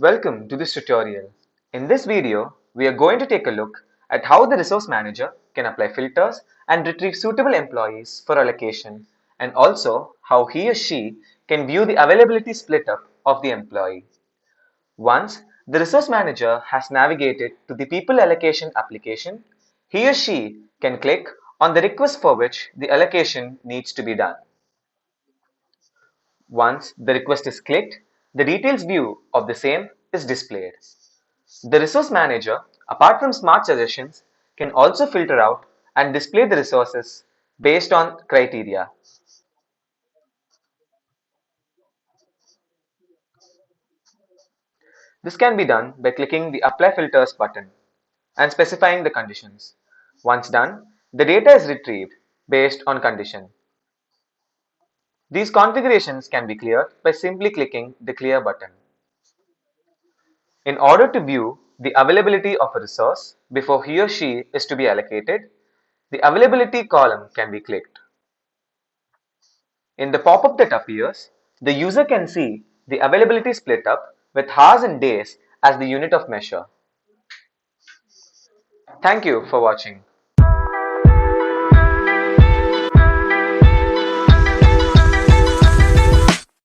Welcome to this tutorial. In this video, we are going to take a look at how the resource manager can apply filters and retrieve suitable employees for allocation, and also how he or she can view the availability split up of the employee. Once the resource manager has navigated to the people allocation application, he or she can click on the request for which the allocation needs to be done. Once the request is clicked, the details view of the same is displayed. The resource manager, apart from smart suggestions, can also filter out and display the resources based on criteria. This can be done by clicking the Apply Filters button and specifying the conditions. Once done, the data is retrieved based on condition. These configurations can be cleared by simply clicking the Clear button. In order to view the availability of a resource before he or she is to be allocated, the availability column can be clicked. In the pop-up that appears, the user can see the availability split up with hours and days as the unit of measure. Thank you for watching.